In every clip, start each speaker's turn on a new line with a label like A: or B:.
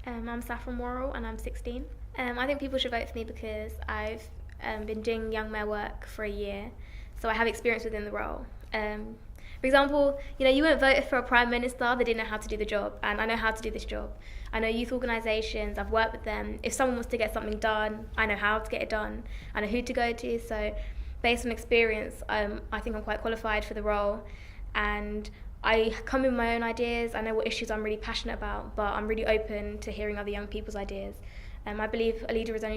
A: I'm Saffron Worrell and I'm 16. I think people should vote for me because I've been doing young mayor work for a year, so I have experience within the role. For example, you wouldn't vote for a prime minister that didn't know how to do the job, and I know how to do this job. I know youth organisations, I've worked with them. If someone wants to get something done, I know how to get it done. I know who to go to, so based on experience, I think I'm quite qualified for the role, and I come with my own ideas. I know what issues I'm really passionate about, but I'm really open to hearing other young people's ideas. I believe a leader is only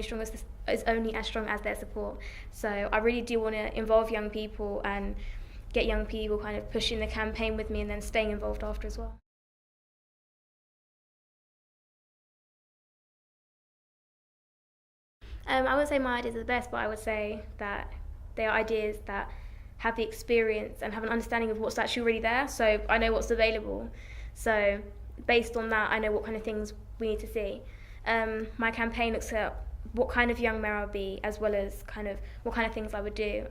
A: as strong as their support. So I really do want to involve young people and get young people kind of pushing the campaign with me and then staying involved after as well. I wouldn't say my ideas are the best, but I would say that they are ideas that have the experience and have an understanding of what's actually really there. So I know what's available. So based on that, I know what kind of things we need to see. My campaign looks at what kind of young mayor I'll be, as well as kind of what kind of things I would do.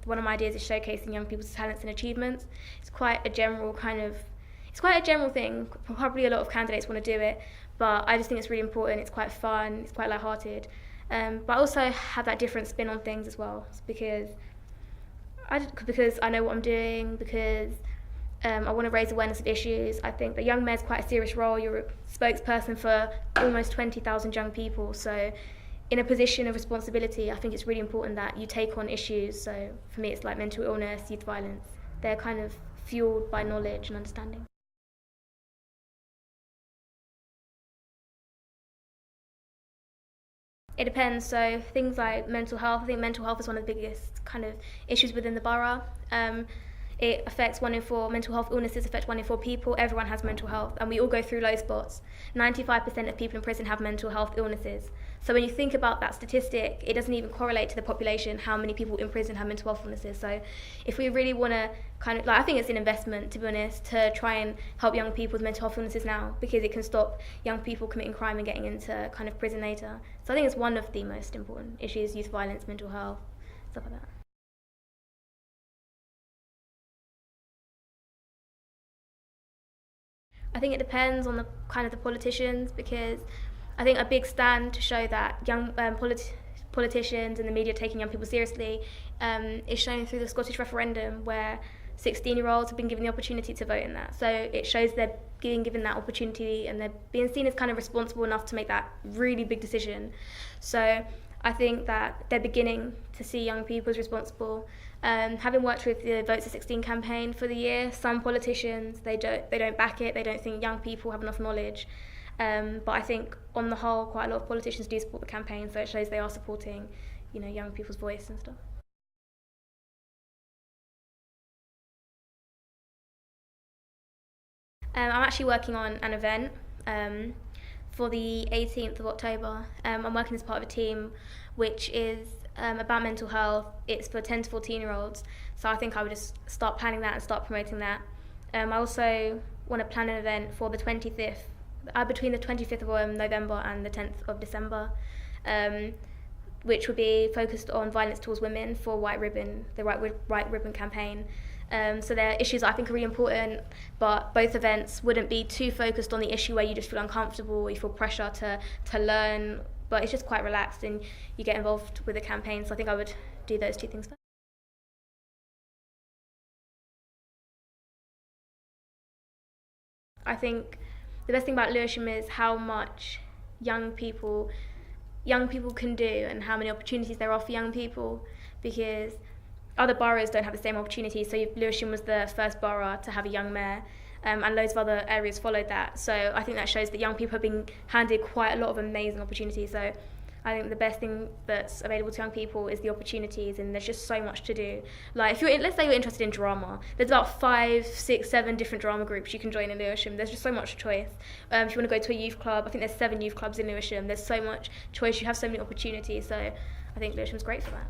A: One of my ideas is showcasing young people's talents and achievements. It's quite a general thing. Probably a lot of candidates want to do it, but I just think it's really important. It's quite fun. It's quite lighthearted. But I also have that different spin on things as well, because I know what I'm doing, because I want to raise awareness of issues. I think the young mayor is quite a serious role. You're a spokesperson for almost 20,000 young people. So in a position of responsibility, I think it's really important that you take on issues. So for me, it's like mental illness, youth violence. They're kind of fueled by knowledge and understanding. It depends. So things like mental health, I think mental health is one of the biggest kind of issues within the borough. It affects 1 in 4, mental health illnesses affect 1 in 4 people. Everyone has mental health, and we all go through low spots. 95% of people in prison have mental health illnesses. So when you think about that statistic, it doesn't even correlate to the population, how many people in prison have mental health illnesses. So if we really want to I think it's an investment, to be honest, to try and help young people with mental health illnesses now, because it can stop young people committing crime and getting into kind of prison later. So I think it's one of the most important issues: youth violence, mental health, stuff like that. I think it depends on the kind of the politicians, because I think a big stand to show that young politicians and the media taking young people seriously is shown through the Scottish referendum, where 16-year-olds have been given the opportunity to vote in that. So it shows they're being given that opportunity and they're being seen as kind of responsible enough to make that really big decision. So I think that they're beginning to see young people as responsible. Having worked with the Votes at 16 campaign for the year, some politicians they don't back it. They don't think young people have enough knowledge. But I think on the whole, quite a lot of politicians do support the campaign, so it shows they are supporting, young people's voice and stuff. I'm actually working on an event for the 18th of October. I'm working as part of a team which is about mental health. It's for 10 to 14-year-olds, so I think I would just start planning that and start promoting that. I also want to plan an event for the 25th, between the 25th of November and the 10th of December, which will be focused on violence towards women for White Ribbon, the White Ribbon campaign. So they're issues that I think are really important, but both events wouldn't be too focused on the issue where you just feel uncomfortable or you feel pressure to learn, but it's just quite relaxed and you get involved with the campaign. So I think I would do those two things first. I think the best thing about Lewisham is how much young people can do and how many opportunities there are for young people, because other boroughs don't have the same opportunities. So Lewisham was the first borough to have a young mayor, and loads of other areas followed that. So I think that shows that young people have been handed quite a lot of amazing opportunities. So I think the best thing that's available to young people is the opportunities, and there's just so much to do. Like let's say you're interested in drama, there's about 5, 6, 7 different drama groups you can join in Lewisham. There's just so much choice. If you want to go to a youth club, I think there's 7 youth clubs in Lewisham. There's so much choice. You have so many opportunities. So I think Lewisham's great for that.